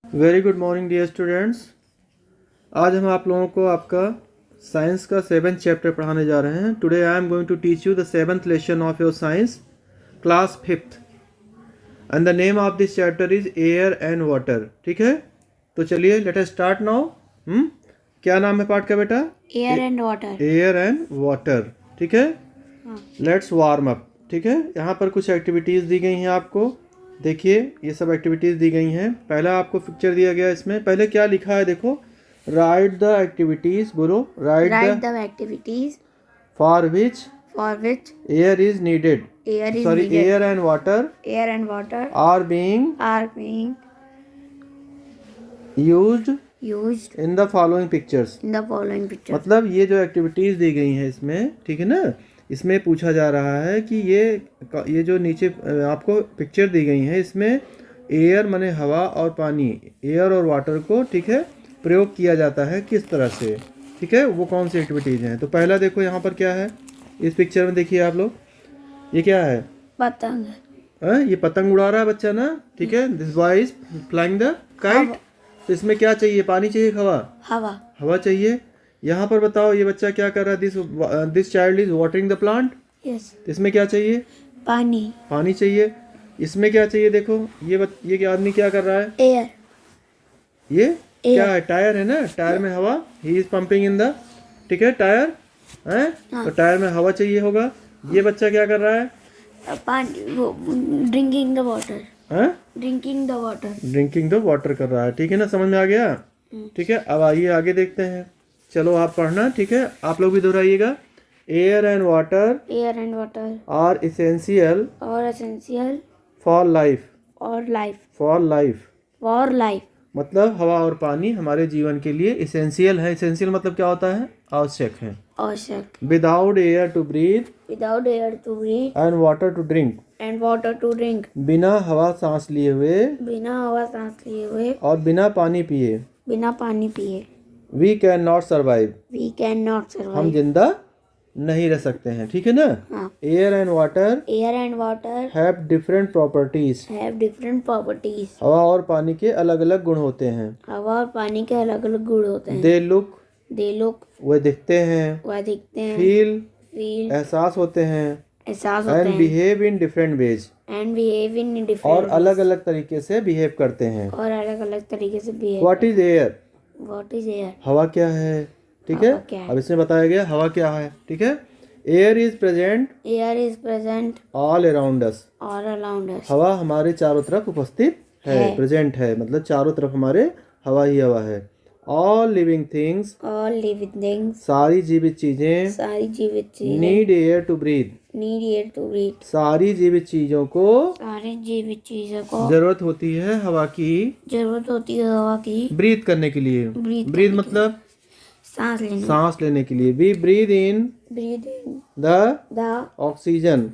Very good morning dear students. आज हम आप लोगों को आपका साइंस का 7th चैप्टर पढ़ाने जा रहे हैं। Today I am going to teach you the 7th lesson of your science class 5th and the name of this chapter is air and water. ठीक है, तो चलिए लेट अस स्टार्ट नाउ। क्या नाम है पाठ का बेटा? Air and water. Air and water. ठीक है, लेट्स वार्म अप। ठीक है, यहाँ पर कुछ एक्टिविटीज़ दी गई हैं आपको। देखिए ये सब एक्टिविटीज़ दी गई हैं। पहला आपको पिक्चर दिया गया, इसमें पहले क्या लिखा है देखो, राइट द एक्टिविटीज़। बोलो, write the activities for which air air is needed air and water are being used in the following pictures. मतलब ये जो एक्टिविटीज़ दी गई हैं इसमें, ठीक है ना, इसमें पूछा जा रहा है कि ये जो नीचे आपको पिक्चर दी गई है, इसमें एयर माने हवा और पानी, एयर और वाटर को, ठीक है, प्रयोग किया जाता है किस तरह से। ठीक है, वो कौन सी एक्टिविटीज़ हैं। तो पहला देखो यहाँ पर क्या है, इस पिक्चर में देखिए आप लोग, ये क्या है? पतंग। ये पतंग उड़ा रहा है बच्चा ना। ठीक है, this boy is flying the kite. तो इसमें क्या चाहिए? पानी चाहिए, हवा चाहिए। यहाँ पर बताओ ये बच्चा क्या कर रहा है? This child is watering the plant. Yes. इसमें क्या चाहिए? पानी चाहिए। इसमें क्या चाहिए? देखो ये क्या आदमी क्या कर रहा है? एयर। ये क्या है? टायर है ना, टायर में हवा। He is pumping in the, ठीक है, टायर है। तो टायर में हवा चाहिए होगा। ये बच्चा क्या कर रहा है? पानी, ड्रिंकिंग द वाटर कर रहा है। ठीक है ना, समझ में आ गया? ठीक है, अब आइए आगे देखते हैं। चलो आप पढ़ना, ठीक है, आप लोग भी दोहराइएगा। Air and water are essential for life. मतलब हवा और पानी हमारे जीवन के लिए एसेंशियल है। एसेंशियल मतलब क्या होता है? आवश्यक है। Without air to breathe and water to drink. बिना हवा सांस लिए हुए और बिना पानी पिए वी कैन नॉट सर्वाइव। हम जिंदा नहीं रह सकते हैं। ठीक है ना? Air and water have different properties. हवा और पानी के अलग अलग गुण होते हैं। दे लुक वे दिखते हैं। फील एहसास होते हैं। And behave in different ways और अलग अलग तरीके से बिहेव करते हैं। What is air? हवा क्या है? ठीक है, अब इसमें बताया गया हवा क्या है। ठीक है, air is present all around us. हवा हमारे चारों तरफ उपस्थित है। प्रेजेंट है मतलब चारों तरफ हमारे हवा ही हवा है। ऑल लिविंग थिंग्स सारी जीवित चीजें नीड एयर टू ब्रीथ। सारी जीवित चीजों को जरूरत होती है हवा की ब्रीथ करने के लिए। ब्रीथ मतलब सांस लेने के लिए। We breathe in the oxygen.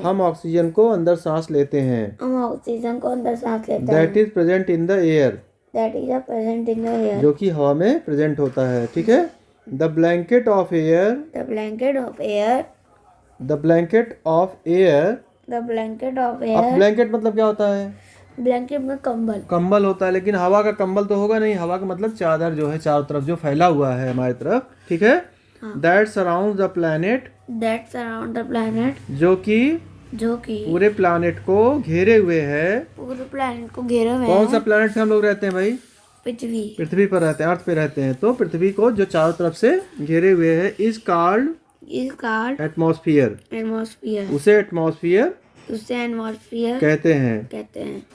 हम ऑक्सीजन को अंदर सांस लेते हैं। That is present in the air. जो कि हवा में प्रेजेंट होता है। ठीक है, द ब्लैंकेट ऑफ एयर अब ब्लैंकेट मतलब क्या होता है? ब्लैंकेट में कंबल होता है, लेकिन हवा का कंबल तो होगा नहीं। हवा का मतलब चादर जो है चारों तरफ जो फैला हुआ है हमारी तरफ। ठीक है, दैट सराउंड द प्लैनेट जो कि पूरे प्लैनेट को घेरे हुए है। कौन सा प्लैनेट पे हम लोग रहते हैं भाई? पृथ्वी पर रहते हैं, अर्थ पे रहते हैं। तो पृथ्वी को जो चारों तरफ से घेरे हुए है इज कॉल्ड एटमॉस्फेयर। उसे एटमॉस्फेयर कहते हैं।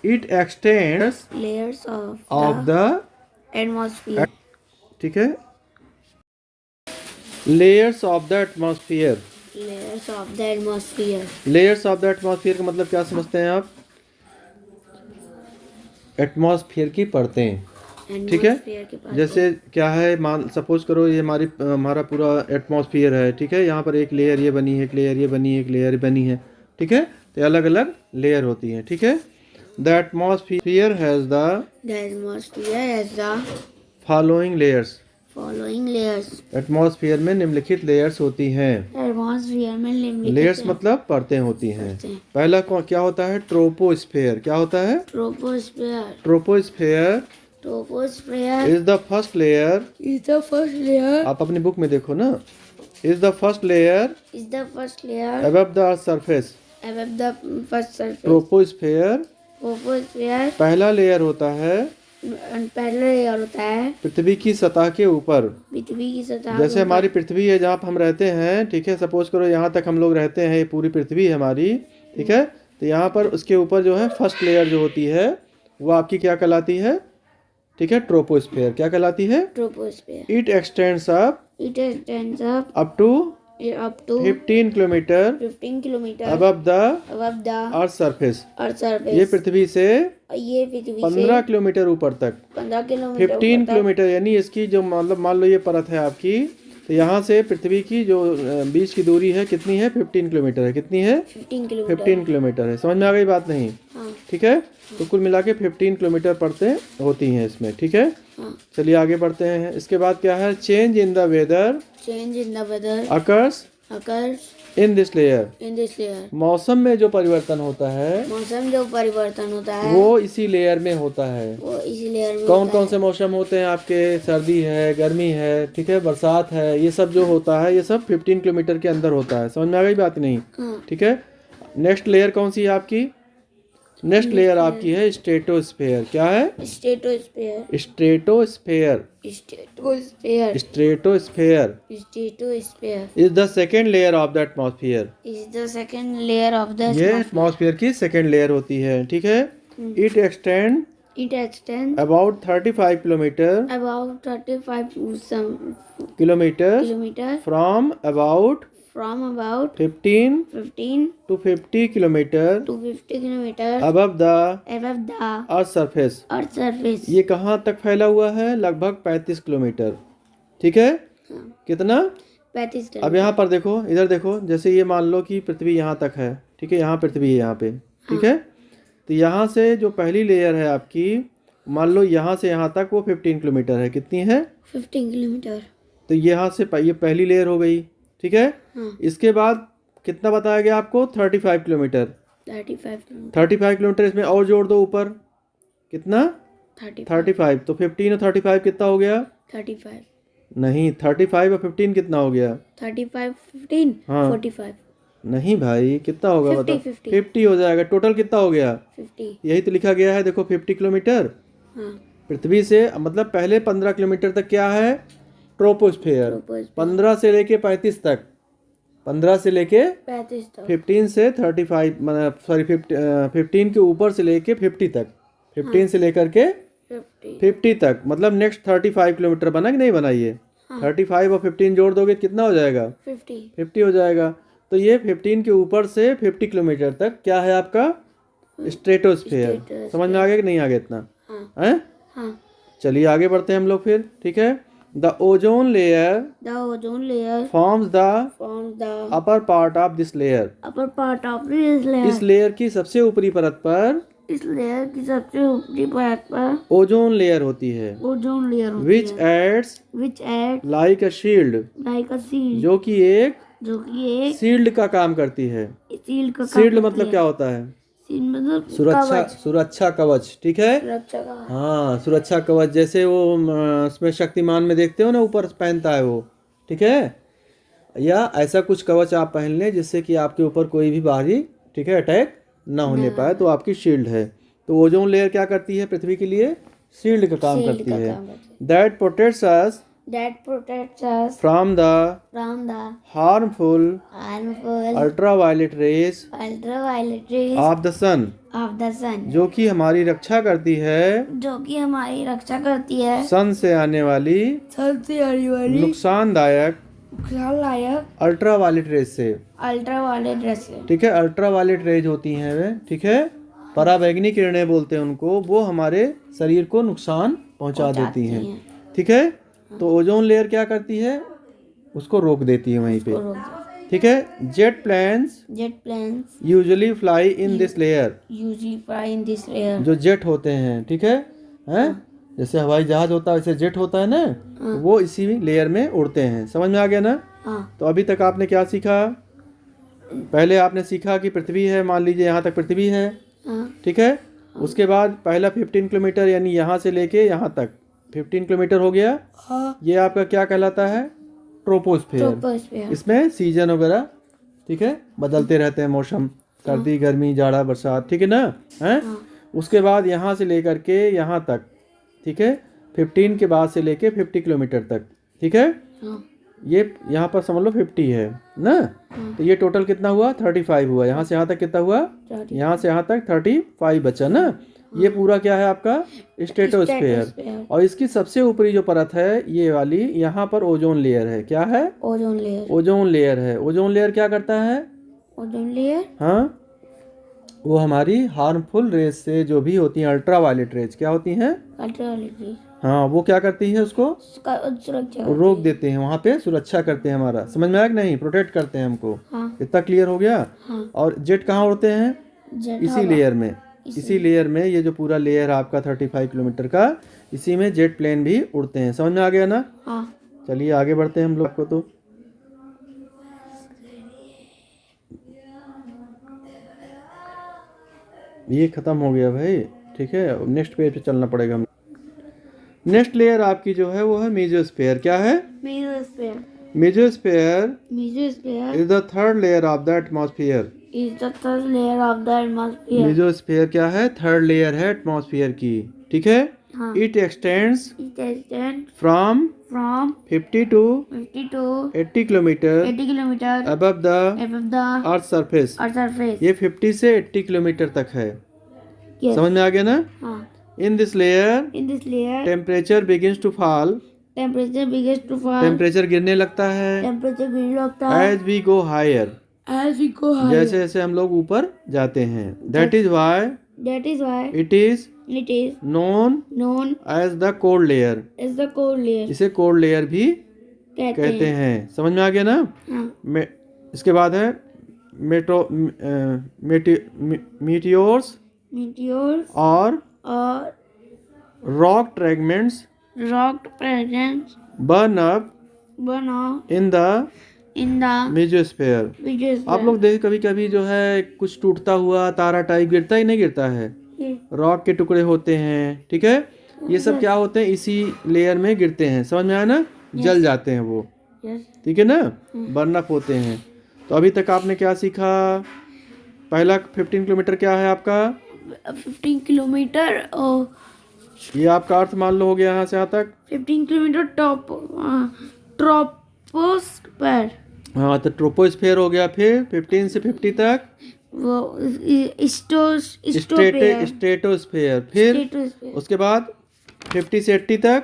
It extends layers of the atmosphere. ठीक है, लेयर्स ऑफ द एटमॉस्फेयर का मतलब क्या समझते हैं आप? एटमॉस्फेयर की परतें। ठीक है, जैसे क्या है, मान सपोज करो ये हमारा पूरा एटमॉस्फेयर है। ठीक है, यहाँ पर एक लेयर ये बनी है, एक लेयर ये बनी है, एक लेयर बनी है। ठीक है, तो अलग अलग लेयर होती हैं। ठीक है, the atmosphere has the following layers. Atmosphere में निम्नलिखित लेयर्स होती हैं। लेयर्स मतलब परतें होती हैं। पहला क्या होता है? ट्रोपोस्फेयर। क्या होता है? Troposphere Troposphere is the first layer, is the first layer. आप अपनी बुक में देखो ना, is the first layer Is the first layer above the earth surface. above the first surface. Troposphere Troposphere पहला लेयर होता है पहला लेयर होता है पृथ्वी की सतह के ऊपर। पृथ्वी की सतह जैसे हमारी पृथ्वी है जहाँ हम रहते हैं, ठीक है, सपोज करो यहाँ तक हम लोग रहते हैं, ये पूरी पृथ्वी है हमारी, ठीक है। तो यहाँ पर उसके ऊपर जो है फर्स्ट लेयर जो होती है वो आपकी क्या कहलाती है, ठीक है, ट्रोपोस्फेयर। क्या कहलाती है? Troposphere. It extends up up to 15 kilometre 15 kilometre above the the earth surface. Surface. ये पृथ्वी से ये पृथ्वी 15 किलोमीटर ऊपर तक, 15 किलोमीटर 15 किलोमीटर, यानी इसकी जो मतलब मान लो ये परत है आपकी, तो यहाँ से पृथ्वी की जो बीच की दूरी है कितनी है? 15 किलोमीटर है। कितनी है? 15 किलोमीटर है। समझ में आ गई बात? नहीं? हाँ। ठीक है, तो कुल मिला के 15 किलोमीटर परतें होती हैं इसमें, ठीक है। हाँ। चलिए आगे बढ़ते हैं। इसके बाद क्या है? Change in the weather occurs in this layer. मौसम में जो परिवर्तन होता है वो इसी लेयर में होता है। कौन कौन से मौसम होते हैं आपके? सर्दी है, गर्मी है, ठीक है, बरसात है, ये सब जो होता है ये सब 15 किलोमीटर के अंदर होता है। समझ में आ गई बात? नहीं? ठीक है। नेक्स्ट लेयर कौन सी है आपकी? नेक्स्ट लेयर आपकी है स्ट्रेटोस्फेयर। क्या है? Stratosphere is the second layer of the atmosphere. ये एटमॉस्फेयर की सेकेंड लेयर होती है, ठीक है। It extend about 35 kilometre from about 15 to 50 kilometre above the earth surface. ये कहाँ तक फैला हुआ है? लगभग 35 किलोमीटर, ठीक है। कितना? 35। अब यहाँ पर देखो, इधर देखो, जैसे ये मान लो कि पृथ्वी यहाँ तक है, ठीक है, यहाँ पृथ्वी है यहाँ पे, ठीक है। तो यहाँ से जो पहली लेयर है आपकी, मान लो यहाँ से यहाँ तक वो 15 किलोमीटर है। कितनी है? 15 किलोमीटर। तो यहाँ से ये पहली लेयर हो गई, ठीक है। इसके बाद कितना बताया गया आपको? 35 किलोमीटर। 35 किलोमीटर इसमें और जोड़ दो ऊपर। कितना? 35। तो 15 और 35 कितना हो गया? 35 नहीं, 35 और 15 कितना हो गया? 35 15 हाँ। 45 नहीं भाई, कितना होगा? 50 हो जाएगा। टोटल कितना हो गया? 50। यही तो लिखा गया है, देखो 50 किलोमीटर। पृथ्वी से मतलब पहले 15 किलोमीटर तक क्या है? ट्रोपोस्फेयर। 15 से लेके 35 तक, 15 से लेके 35 तक, 15 से 35 सॉरी 15 के ऊपर से लेके 50 तक, 15 से लेकर के 50 तक, मतलब नेक्स्ट 35 किलोमीटर बना कि नहीं बना? ये 35 और 15 जोड़ दोगे कितना हो जाएगा? 50 हो जाएगा। तो ये 15 के ऊपर से 50 किलोमीटर तक क्या है आपका? स्ट्रेटोस्फेयर। समझ में आ गया कि नहीं आ गया इतना? हैं? चलिए आगे बढ़ते हैं हम लोग फिर, ठीक है। The ozone layer forms the upper part of this layer. इस लेयर की सबसे ऊपरी परत पर ओजोन लेयर होती है। Which adds like a shield, जो कि एक शील्ड का काम करती है। शील्ड मतलब क्या होता है? सुरक्षा कवच, ठीक है। हाँ, सुरक्षा कवच, जैसे वो उसमें शक्तिमान में देखते हो ना, ऊपर पहनता है वो, ठीक है। या ऐसा कुछ कवच आप पहन लें जिससे कि आपके ऊपर कोई भी बाहरी, ठीक है, अटैक ना होने पाए, तो आपकी शील्ड है। तो ओजोन लेयर क्या करती है? पृथ्वी के लिए शील्ड का काम करती है। That protects us from the harmful ultraviolet rays of the sun, जो कि हमारी रक्षा करती है सन से आने वाली नुकसानदायक अल्ट्रावायलेट रेज से। ठीक है, अल्ट्रावायलेट रेज होती हैं वे, ठीक है, पराबैंगनी किरणें बोलते हैं उनको, वो हमारे शरीर को नुकसान पहुंचा देती हैं, ठीक है। तो ओजोन लेयर क्या करती है? उसको रोक देती है वहीं पे, ठीक है। Jet planes usually fly in this layer, जो जेट होते हैं, ठीक है, हैं? जैसे हवाई जहाज होता है वैसे जेट होता है ना, वो इसी लेयर में उड़ते हैं। समझ में आ गया ना? तो अभी तक आपने क्या सीखा? पहले आपने सीखा कि पृथ्वी है, मान लीजिए यहाँ तक पृथ्वी है, ठीक है। उसके बाद पहला 15 किलोमीटर यानी यहाँ से लेके यहाँ तक 15 किलोमीटर हो गया। ये आपका क्या कहलाता है? ट्रोपोस्फेयर। इसमें सीजन वगैरह, ठीक है, बदलते रहते हैं मौसम, सर्दी गर्मी जाड़ा बरसात, ठीक है ना, हैं? उसके बाद यहाँ से लेकर के यहाँ तक, ठीक है, 15 के बाद से लेके 50 किलोमीटर तक, ठीक है। ये यहाँ पर समझ लो 50 है ना, तो ये टोटल कितना हुआ? 35 हुआ। यहाँ से यहाँ तक कितना हुआ? यहाँ से यहाँ तक 35 बचा ना। ये पूरा क्या है आपका? स्ट्रेटोस्फेयर। और इसकी सबसे ऊपरी जो परत है ये वाली, यहाँ पर ओजोन लेयर है। क्या है? Ozone layer. ओजोन लेयर है। ओजोन लेयर क्या करता है? ओजोन लेयर, हाँ, वो हमारी हार्मफुल रेज से जो भी होती हैं, अल्ट्रावायलेट रेज, क्या होती हैं? अल्ट्रावायलेट रेज, हाँ, वो क्या करती है? उसको सुरक्षा रोक देते हैं, वहाँ पे सुरक्षा करते हैं हमारा। समझ में आया कि नहीं? प्रोटेक्ट करते हैं हमको। हाँ। इतना क्लियर हो गया? हाँ। और जेट कहाँ उड़ते हैं? इसी लेयर में। इसी लेयर में ये जो पूरा लेयर आपका 35 किलोमीटर का, इसी में जेट प्लेन भी उड़ते हैं। समझ में आ गया ना? हाँ। चलिए आगे बढ़ते हैं हम लोग को। तो ये खत्म हो गया भाई, ठीक है। नेक्स्ट पेज पे चलना पड़ेगा। नेक्स्ट लेयर आपकी जो है वो है मेसोस्फेयर। क्या है? Mesosphere. Mesosphere is the third layer of the atmosphere. Mesosphere क्या है? थर्ड लेयर है एटमॉस्फेयर की, ठीक है। It extends from 50 to 80 kilometre above the earth surface. ये 50 से 80 किलोमीटर तक है। समझ में आ गया ना? In this layer temperature begins to fall. Temperature गिरने लगता है। As we go higher. जैसे जैसे हम लोग ऊपर जाते हैं। That is why it is known as the cold layer। इसे कोल्ड लेयर भी कहते हैं। समझ में आ गया ना? हाँ। इसके बाद है मीटियोर्स और rock fragments burn up in the mesosphere. आप लोग देख कभी कभी जो है कुछ टूटता हुआ तारा टाइप गिरता ही नहीं गिरता है, रॉक के टुकड़े होते हैं, ठीक है। ये सब क्या होते हैं? इसी लेयर में गिरते हैं। समझ में आया ना? जल जाते हैं वो, ठीक है ना, बर्न अप होते हैं। तो अभी तक आपने क्या सीखा? पहला 15 किलोमीटर क्या है आपका? 15 किलोमीटर ये आपका अर्थ मान लो हो गया यहाँ से यहाँ तक 15 किलोमीटर ट्रोपोस्फेयर। हाँ, तो ट्रोपोस्फेयर हो गया। फिर 15 से 50 तक वो स्ट्रेटोस्फेयर। फिर उसके बाद 50 से 80 तक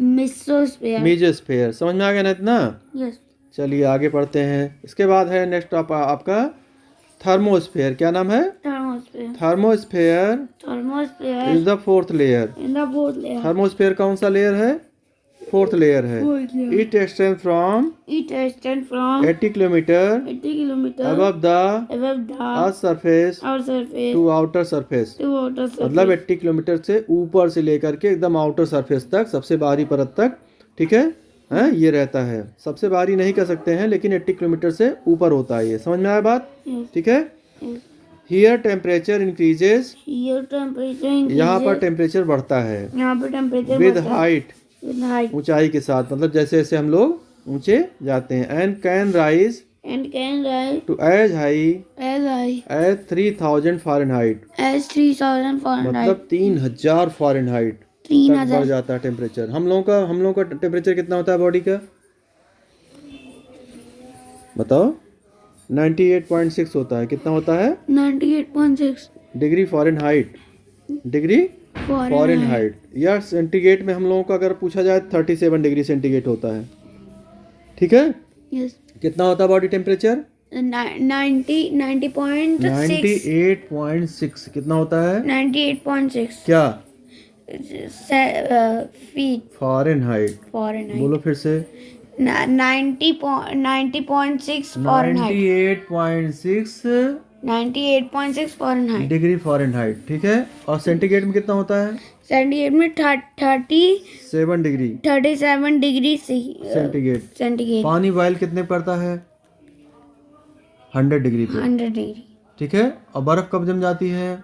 मेसोस्फेयर। समझ में आ गया ना इतना? यस। चलिए आगे पढ़ते हैं। इसके बाद है नेक्स्ट आपका थर्मोस्फेयर। क्या नाम है? Thermosphere is the fourth layer. Thermosphere कौन सा लेयर है? फोर्थ लेयर है। It extend from 80 kilometre above the earth surface to outer surface. मतलब 80 किलोमीटर से ऊपर से लेकर के एकदम आउटर सरफेस तक, सबसे बाहरी परत तक, ठीक है, हैं? ये रहता है। सबसे बाहरी नहीं कर सकते हैं, लेकिन 80 किलोमीटर से ऊपर होता है ये। समझ में आया बात? ठीक है। Here temperature increases. यहाँ पर टेम्परेचर बढ़ता है। विद हाइट, ऊंचाई के साथ, मतलब जैसे जैसे हम लोग ऊंचे जाते हैं। And can rise to as high as 3000 Fahrenheit. मतलब 3000 फ़ारेनहाइट तक बढ़ जाता है टेम्परेचर। हम लोगों का टेम्परेचर कितना होता है बॉडी का? बताओ। 98.6 होता है। कितना होता है? 98.6 डिग्री फ़ारेनहाइट। डिग्री फ़ारेनहाइट या सेंटीग्रेड में हम लोगों का अगर पूछा जाए 37 डिग्री सेंटीग्रेड होता है, ठीक है। यस। कितना होता है बॉडी टेम्परेचर? 98.6। कितना होता है? 98.6 क्या? Feet Fahrenheit. बोलो फिर से। 90.6 फ़ारेनहाइट। 98.6 फ़ारेनहाइट डिग्री फ़ारेनहाइट, ठीक है। और सेंटीग्रेड में कितना होता है? सेंटीग्रेड में 37 डिग्री सेंटीग्रेड। पानी बॉयल कितने पड़ता है? 100 डिग्री पे। 100 डिग्री, ठीक है। और बर्फ कब जम जाती है?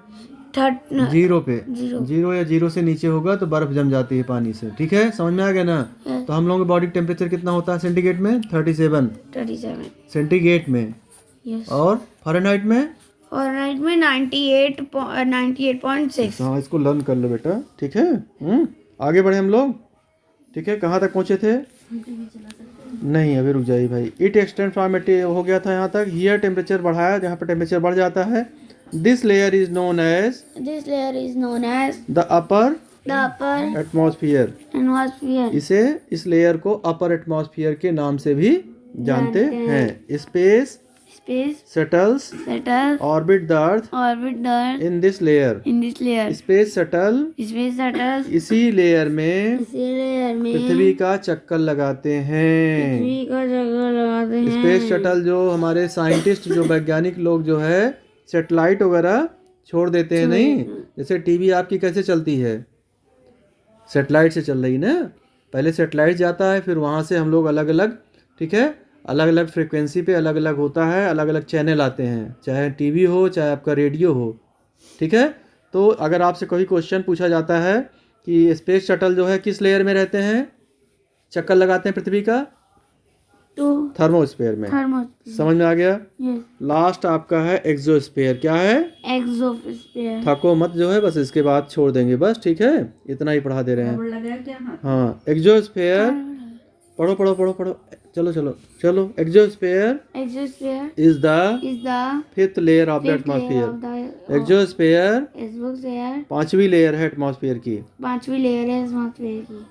जीरो पे, जीरो या जीरो से नीचे होगा तो बर्फ जम जाती है पानी से। ठीक है, समझ में आ गया ना? तो हम लोगों का बॉडी टेम्परेचर कितना होता है सेंटीग्रेड में? 37 सेंटीग्रेड में। और फ़ारेनहाइट में? फ़ारेनहाइट में 98.6। हाँ, इसको लर्न कर लो बेटा। ठीक है, आगे बढ़े हम लोग। ठीक है, कहाँ तक पहुँचे थे? नहीं, अभी रुक जाइए भाई। इट एक्सटेंड फ्रॉम हो गया था यहाँ तक। हियर टेम्परेचर बढ़ाया, जहाँ पर टेम्परेचर बढ़ जाता है। This layer is known as the upper atmosphere. इस लेयर को अपर एटमॉस्फेयर के नाम से भी जानते हैं। Space settles orbit the earth in this layer। Space shuttle इसी लेयर में पृथ्वी का चक्कर लगाते हैं। स्पेस शटल जो हमारे साइंटिस्ट, जो वैज्ञानिक लोग जो है सैटेलाइट वगैरह छोड़ देते हैं, नहीं? जैसे टीवी आपकी कैसे चलती है? सैटेलाइट से चल रही ना। पहले सैटेलाइट जाता है, फिर वहाँ से हम लोग अलग अलग, ठीक है, अलग अलग फ्रिक्वेंसी पे अलग अलग होता है, अलग अलग चैनल आते हैं, चाहे टीवी हो चाहे आपका रेडियो हो। ठीक है, तो अगर आपसे कोई क्वेश्चन पूछा जाता है कि स्पेस शटल जो है किस लेयर में रहते हैं, चक्कर लगाते हैं पृथ्वी का? थर्मोस्फेयर में। समझ में आ गया? लास्ट आपका है एक्सोस्फेयर। क्या है? एक्सोस्फेयर। थको मत जो है, बस इसके बाद छोड़ देंगे बस। ठीक है, इतना ही पढ़ा दे रहे हैं। हाँ, एक्सोस्फेयर पढ़ो पढ़ो पढ़ो पढ़ो, चलो चलो चलो। Exosphere is the fifth layer of the atmosphere. Exosphere पांचवी लेयर है एटमॉस्फेयर की।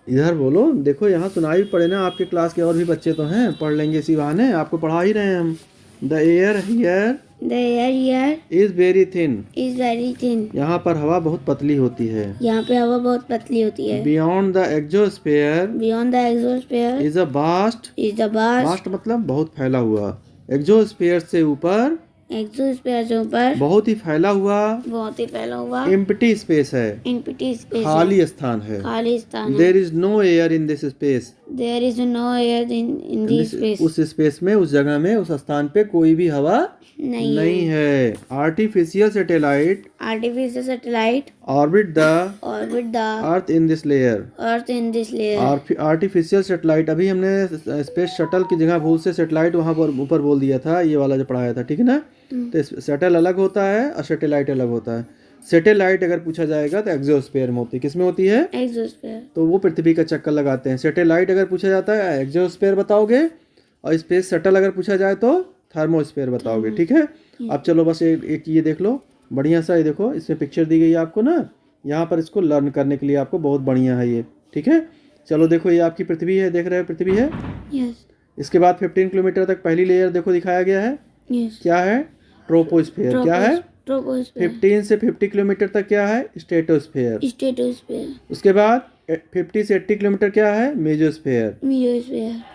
इधर बोलो, देखो यहाँ सुनाई पड़े ना। आपके क्लास के और भी बच्चे तो हैं, पढ़ लेंगे इसी बहाने। आपको पढ़ा ही रहे हैं हम। The air here is very thin. यहाँ पर हवा बहुत पतली होती है। Beyond the exosphere is a vast मतलब बहुत फैला हुआ। एक्सोस्फेयर से ऊपर बहुत ही फैला हुआ एम्प्टी स्पेस है। खाली स्थान है। There is no air in this space. उस स्पेस में, उस जगह में, उस स्थान पे कोई भी हवा नहीं है। Artificial satellite orbit the earth in this layer. Artificial satellite, अभी हमने स्पेस शटल की जगह भूल से सैटेलाइट वहाँ पर ऊपर बोल दिया था, ये वाला जो पढ़ाया था। ठीक है ना? तो सैटेल अलग होता है और सैटेलाइट अलग होता है। सैटेलाइट अगर पूछा जाएगा तो एक्सोस्फेयर में होती है। किसमें होती है? एक्सोस्फेयर। तो वो पृथ्वी का चक्कर लगाते हैं। सैटेलाइट अगर पूछा जाता है एक्सोस्फेयर बताओगे, और स्पेस शटल अगर पूछा जाए तो थर्मोस्फेयर बताओगे। ठीक है, अब चलो बस एक ये देख लो बढ़िया सा। ये देखो, इसमें पिक्चर दी गई है आपको ना, यहाँ पर इसको लर्न करने के लिए आपको बहुत बढ़िया है ये। ठीक है, चलो देखो, ये आपकी पृथ्वी है, देख रहे हो पृथ्वी है। इसके बाद 15 किलोमीटर तक पहली लेयर देखो दिखाया गया है। क्या है? ट्रोपोस्फेयर। क्या है? 15 से 50 किलोमीटर तक क्या है? स्ट्रेटोस्फेयर। उसके बाद 50 से 80 किलोमीटर क्या है? मेजोस्फेयर।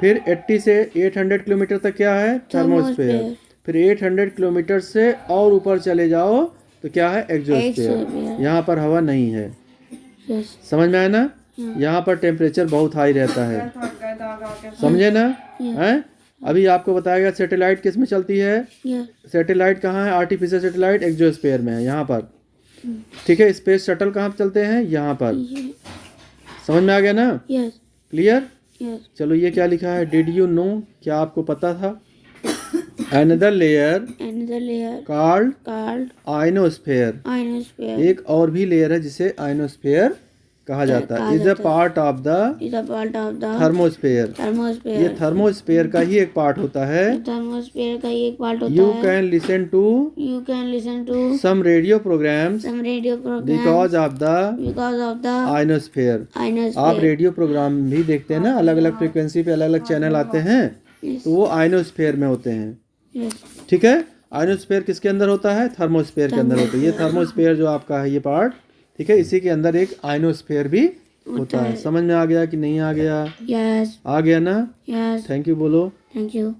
फिर 80 से 800 किलोमीटर तक क्या है? थर्मोस्फेयर। फिर 800 किलोमीटर से और ऊपर चले जाओ तो क्या है? एक्सोस्फेयर। यहाँ पर हवा नहीं है। समझ में आया ना? यहाँ पर टेम्परेचर बहुत हाई रहता है। समझे ना? हैं? अभी आपको बताया गया सैटेलाइट किस में चलती है। सैटेलाइट कहाँ है? आर्टिफिशियल सैटेलाइट एक्सोस्फेयर में है, यहाँ पर। ठीक है, स्पेस शटल कहाँ पर चलते हैं? यहाँ पर। समझ में आ गया ना? क्लियर? चलो, ये क्या लिखा है? Did you know? क्या आपको पता था? Another layer called ionosphere। एक और भी लेयर है जिसे आयनोस्फेयर कहा जाता है। Is a part of the thermosphere. ये थर्मोस्फेयर का ही एक पार्ट होता है। You can listen to some radio programmes because of the ionosphere. आप रेडियो प्रोग्राम भी देखते हैं ना, अलग अलग फ्रिक्वेंसी पे अलग अलग चैनल आते हैं, तो वो आयनोस्फेयर में होते हैं। ठीक है, आयनोस्फेयर किसके अंदर होता है? थर्मोस्फेयर के अंदर होता है। ये थर्मोस्फेयर जो आपका है ये पार्ट, ठीक है, इसी के अंदर एक आयनोस्फेयर भी होता है। समझ में आ गया कि नहीं आ गया? आ गया ना? थैंक यू बोलो। Thank you.